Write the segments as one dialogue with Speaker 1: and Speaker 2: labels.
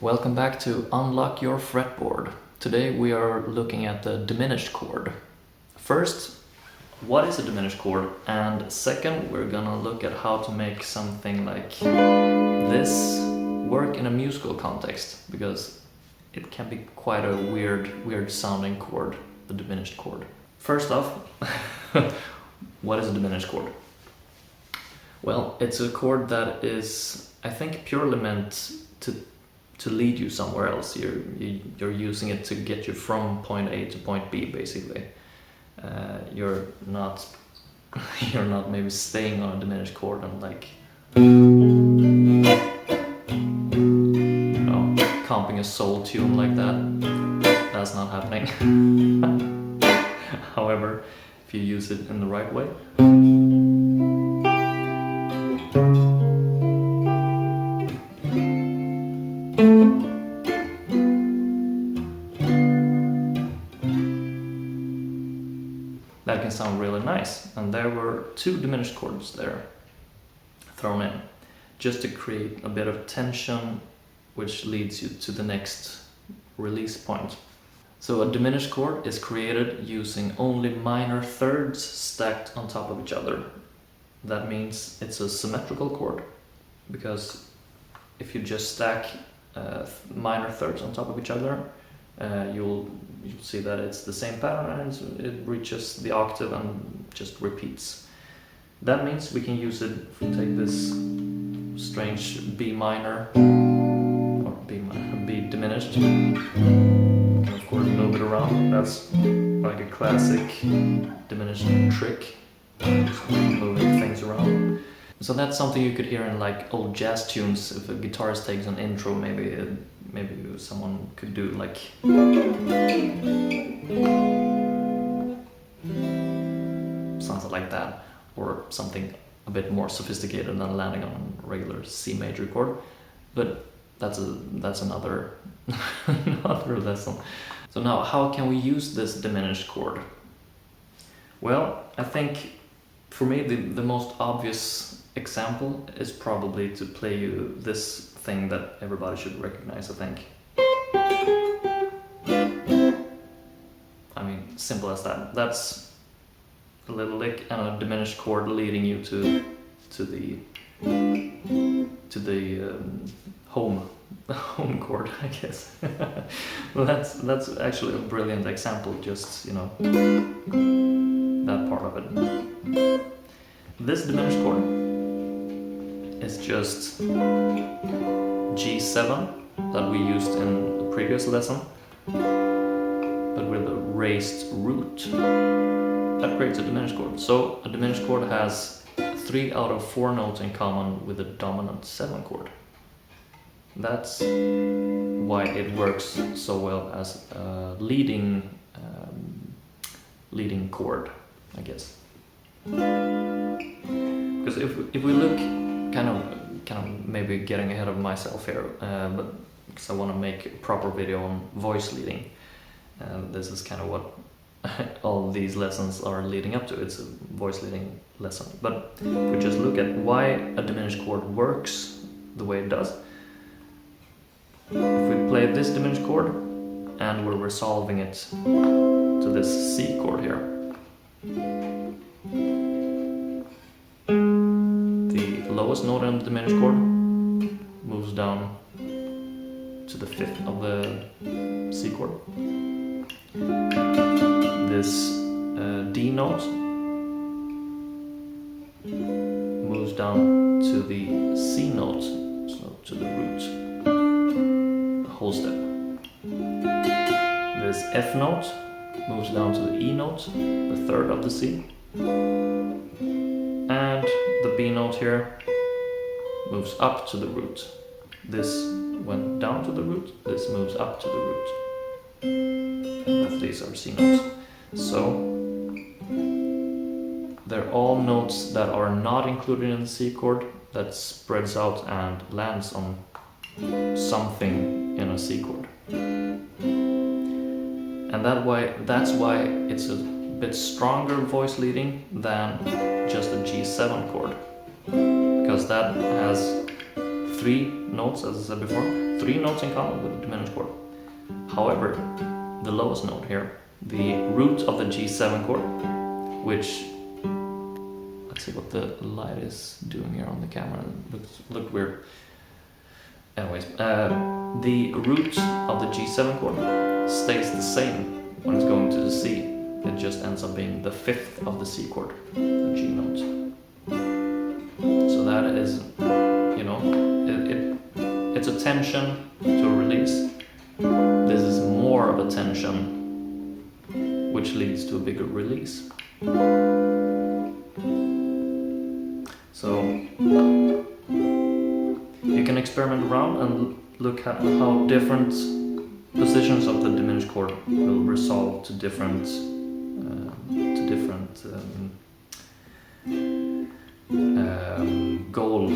Speaker 1: Welcome back to Unlock Your Fretboard. Today we are looking at the diminished chord. First, what is a diminished chord? And second, we're gonna look at how to make something like this work in a musical context, because it can be quite a weird sounding chord, the diminished chord. First off, what is a diminished chord? Well, it's a chord that is, I think, purely meant to lead you somewhere else. You're using it to get you from point A to point B, basically. You're not maybe staying on a diminished chord and like comping a soul tune like that. That's not happening. However, if you use it in the right way, that can sound really nice. And there were two diminished chords there thrown in, just to create a bit of tension, which leads you to the next release point. So a diminished chord is created using only minor thirds stacked on top of each other. That means it's a symmetrical chord, because if you just stack minor thirds on top of each other, you'll see that it's the same pattern and it reaches the octave and just repeats. That means we can use it if we take this strange B minor, or B diminished. We can of course move it around. That's like a classic diminished trick, just moving things around. So that's something you could hear in like old jazz tunes. If a guitarist takes an intro, maybe someone could do like something like that, or something a bit more sophisticated than landing on a regular C major chord. But that's another another lesson. So now, how can we use this diminished chord? Well, I think for me the most obvious example is probably to play you this thing that everybody should recognize, I think. I mean, simple as that. That's a little lick and a diminished chord leading you to the home chord, I guess. Well, that's actually a brilliant example. Just that part of it. This diminished chord is just G7 that we used in the previous lesson, but with a raised root. That creates a diminished chord. So a diminished chord has 3 out of 4 notes in common with a dominant 7 chord. That's why it works so well as a leading chord, I guess. Because if we look, kind of maybe getting ahead of myself here, but because I want to make a proper video on voice leading. This is kind of what all these lessons are leading up to. It's a voice leading lesson. But if we just look at why a diminished chord works the way it does. If we play this diminished chord and we're resolving it to this C chord here, the lowest note in the diminished chord moves down to the 5th of the C chord. This D note moves down to the C note, so to the root, the whole step. This F note moves down to the E note, the 3rd of the C. And the B note here moves up to the root. This went down to the root, this moves up to the root. Both these are C notes. So they're all notes that are not included in the C chord, that spreads out and lands on something in a C chord. And that's why it's a bit stronger voice leading than just a G7 chord, because that has 3 notes, as I said before, 3 notes in common with the diminished chord. However, the lowest note here, the root of the G7 chord, which, let's see what the light is doing here on the camera, it looks weird. Anyways, the root of the G7 chord stays the same when it's going to the C. It just ends up being the 5th of the C chord, the G note. So that is, you know, it's a tension to a release. This is more of a tension, which leads to a bigger release. So you can experiment around and look at how different positions of the diminished chord will resolve to different goal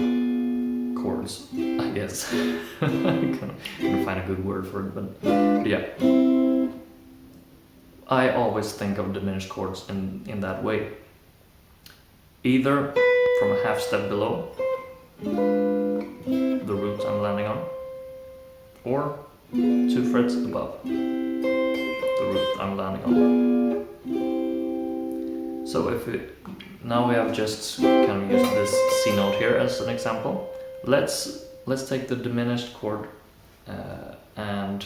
Speaker 1: chords, I guess. I'm gonna find a good word for it, but yeah. I always think of diminished chords in that way. Either from a half step below the root I'm landing on, or 2 frets above the root I'm landing on. So now we have just kind of used this C note here as an example. Let's take the diminished chord and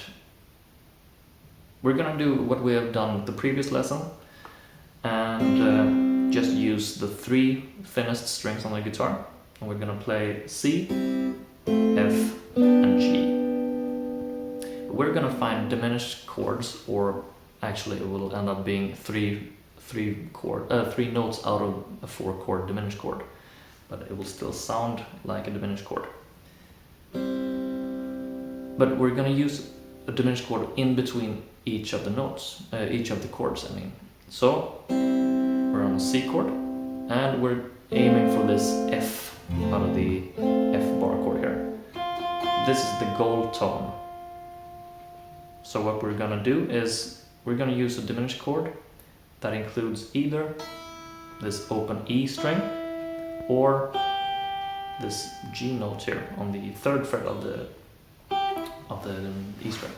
Speaker 1: we're gonna do what we have done with the previous lesson and just use the 3 thinnest strings on the guitar, and we're gonna play C, F, and G. We're gonna find diminished chords, or actually it will end up being three notes out of a 4 chord diminished chord, but it will still sound like a diminished chord. But we're gonna use a diminished chord in between each of the notes, each of the chords, I mean. So we're on a C chord, and we're aiming for this F out of the F bar chord here. This is the gold tone. So what we're gonna do is we're gonna use a diminished chord that includes either this open E string or this G note here on the 3rd fret of the E string.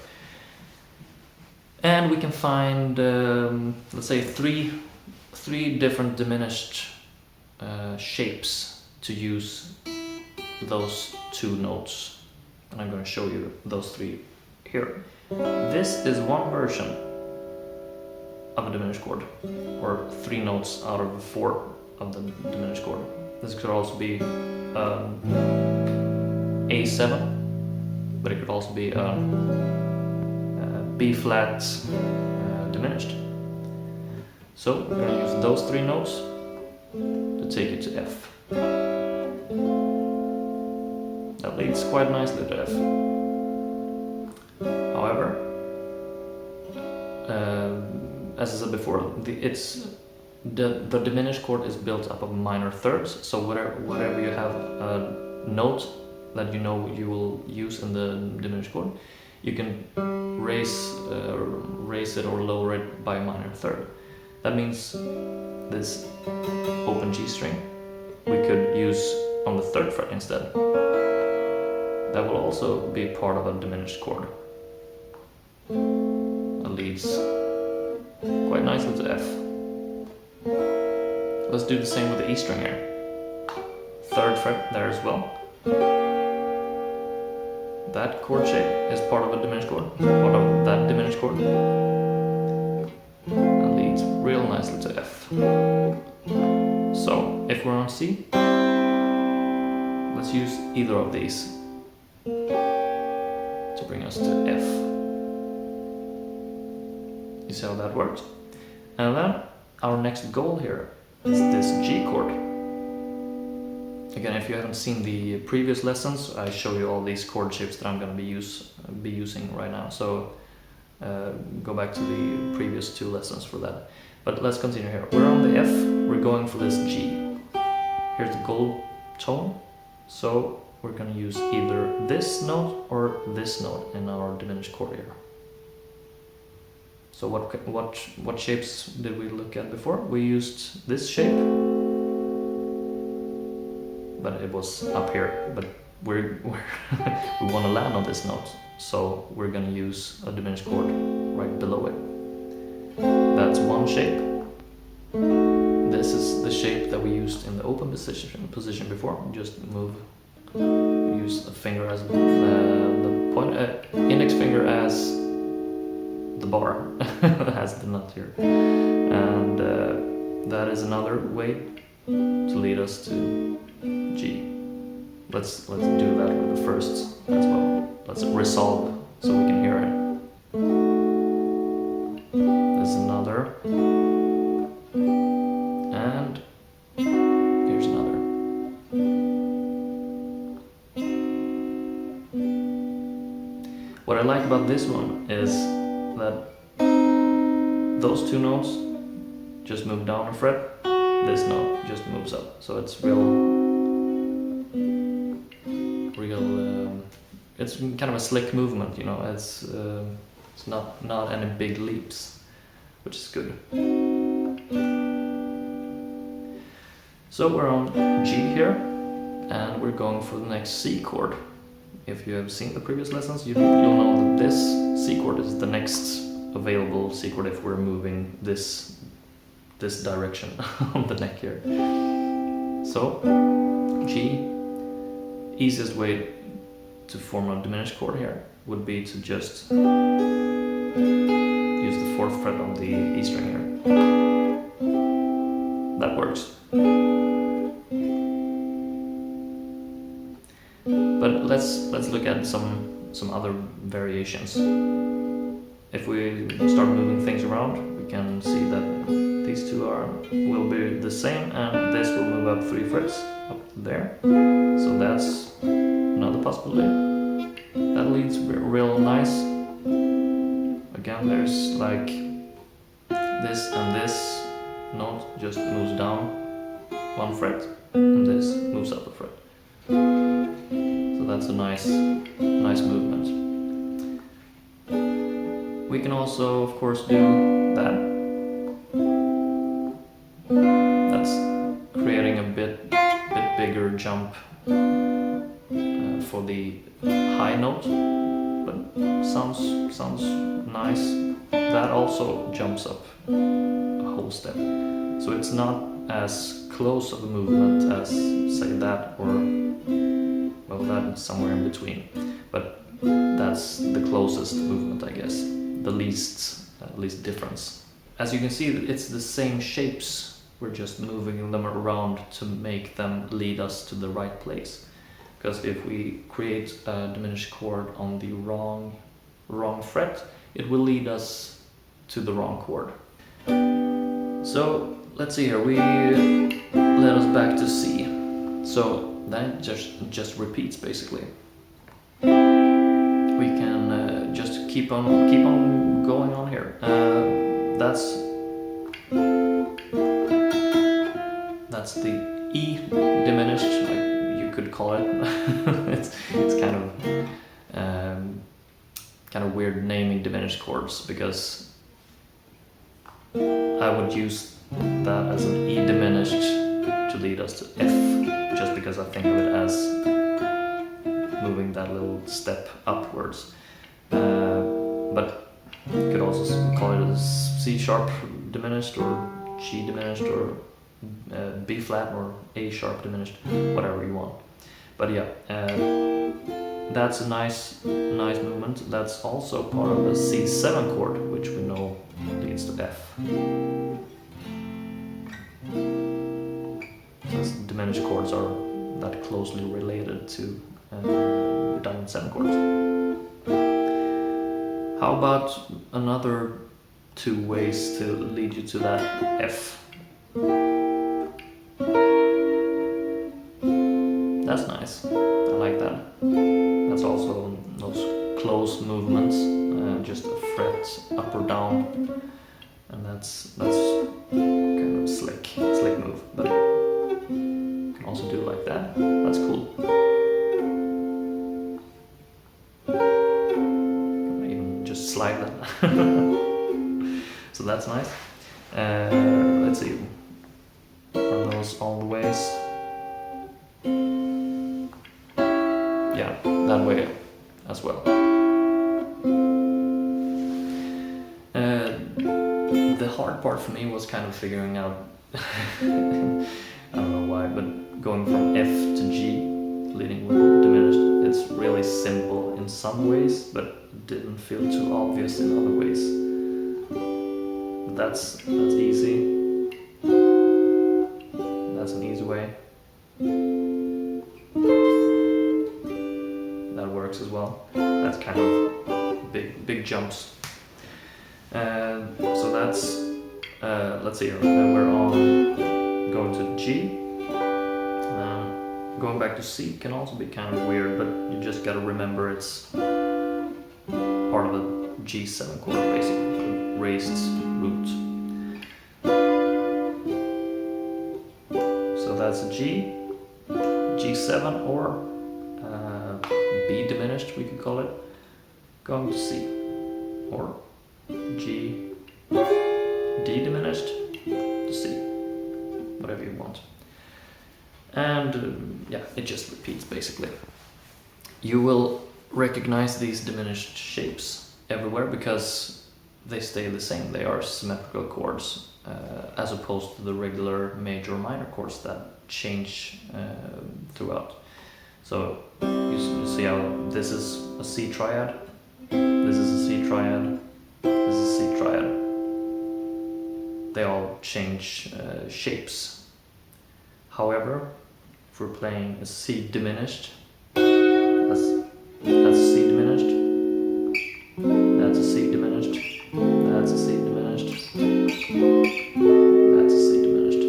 Speaker 1: And we can find, let's say, three different diminished shapes to use those 2 notes, and I'm going to show you those 3 here. This is one version of a diminished chord, or 3 notes out of 4 of the diminished chord. This could also be A7, but it could also be B flat diminished. So we're going to use those 3 notes to take it to F. That leads quite nicely to F. However, as I said before, the diminished chord is built up of minor thirds. So whatever you have a note that you know you will use in the diminished chord, you can raise it or lower it by a minor third. That means this open G string we could use on the 3rd fret instead. That will also be part of a diminished chord. That leads quite nicely to F. Let's do the same with the E string here. 3rd fret there as well. That chord shape is part of a diminished chord, part of that diminished chord. That leads real nicely to F. So, if we're on C, let's use either of these to bring us to F. You see how that works? And then our next goal here is this G chord. Again, if you haven't seen the previous lessons, I show you all these chord shapes that I'm going to be using right now. So go back to the previous 2 lessons for that. But let's continue here. We're on the F, we're going for this G. Here's the gold tone. So we're going to use either this note or this note in our diminished chord here. So what shapes did we look at before? We used this shape, but it was up here. But we want to land on this note, so we're going to use a diminished chord right below it. That's one shape. This is the shape that we used in the open position before. Just use the finger as the index finger as the bar, as the nut here, and that is another way to lead us to G. Let's do that with the first as well. Let's resolve so we can hear it. There's another, and here's another. What I like about this one is that those two notes just move down a fret, this note just moves up, so it's it's kind of a slick movement, you know. It's not any big leaps, which is good. So we're on G here, and we're going for the next C chord. If you have seen the previous lessons, you'll know that this C chord is the next available C chord if we're moving this direction on the neck here. So G, easiest way to form a diminished chord here would be to just use the 4th fret on the E string here. That works. But let's look at some other variations. If we start moving things around, we can see that these two will be the same, and this will move up 3 frets up there. So that's another possibility. That leads real nice. Again, there's like this, and this note just moves down 1 fret, and this moves up a fret. So that's a nice movement. We can also, of course, do that. That's creating a bit bigger jump for the high note, but sounds nice. That also jumps up a whole step, so it's not as close of a movement as, say, that, or well, that's somewhere in between, but that's the closest movement, I guess, the least difference. As you can see, it's the same shapes. We're just moving them around to make them lead us to the right place. Because if we create a diminished chord on the wrong fret, it will lead us to the wrong chord. So let's see here. We led us back to C. So that just repeats basically. We can just keep on going on here. That's the E diminished, like you could call it. it's kind of weird naming diminished chords, because I would use that as an E diminished to lead us to F, just because I think of it as moving that little step upwards. But you could also call it a C sharp diminished, or G diminished, or B flat, or A sharp diminished, whatever you want. But yeah, that's a nice movement. That's also part of the C7 chord, which we know leads to F. Since diminished chords are that closely related to dominant 7 chords. How about another 2 ways to lead you to that F? That's nice. I like that. That's also those close movements, just a fret up or down, and that's kind of slick move. But you can also do it like that. That's cool. Even just slide that. So that's nice. Let's see. Are those all the ways? that way as well. The hard part for me was kind of figuring out, I don't know why, but going from F to G, leading with diminished, it's really simple in some ways, but it didn't feel too obvious in other ways. That's easy. That's an easy way. That works as well. That's kind of big jumps. So that's, let's see, then we're on going to G. Going back to C can also be kind of weird, but you just gotta remember it's part of a G7 chord, basically, a raised root. So that's a G, G7, or B diminished, we could call it, going to C, or G, D diminished to C, whatever you want. And yeah, it just repeats basically. You will recognize these diminished shapes everywhere because they stay the same. They are symmetrical chords as opposed to the regular major or minor chords that change throughout. So you see how this is a C triad, this is a C triad, this is a C triad. They all change shapes. However, if we're playing a C diminished, that's a C diminished, that's a C diminished, that's a C diminished, that's a C diminished.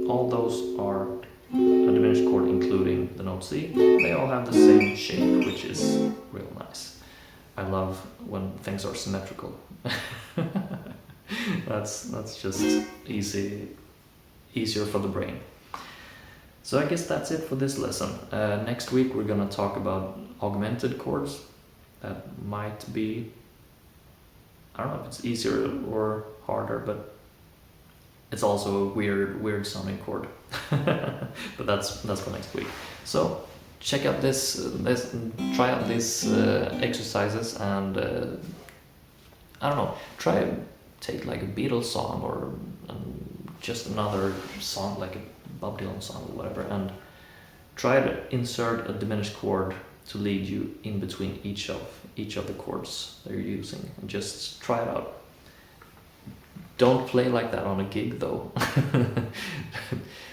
Speaker 1: All those are a diminished chord including the note C. They all have the same shape, which is real nice. I love when things are symmetrical. That's just easier for the brain. So I guess that's it for this lesson. Next week we're gonna talk about augmented chords. That might be, I don't know if it's easier or harder, but it's also a weird sounding chord. But that's for next week. So check out try out these exercises, and I don't know, take like a Beatles song or just another song like a Bob Dylan song or whatever, and try to insert a diminished chord to lead you in between each of the chords that you're using, and just try it out. Don't play like that on a gig though.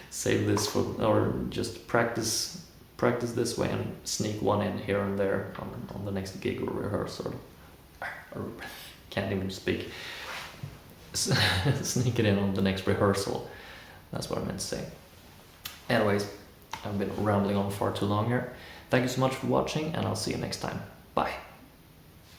Speaker 1: Save this for, or just practice this way and sneak one in here and there on the next gig or rehearsal, or can't even speak. Sneak it in on the next rehearsal. That's what I meant to say. Anyways, I've been rambling on far too long here. Thank you so much for watching, and I'll see you next time. Bye.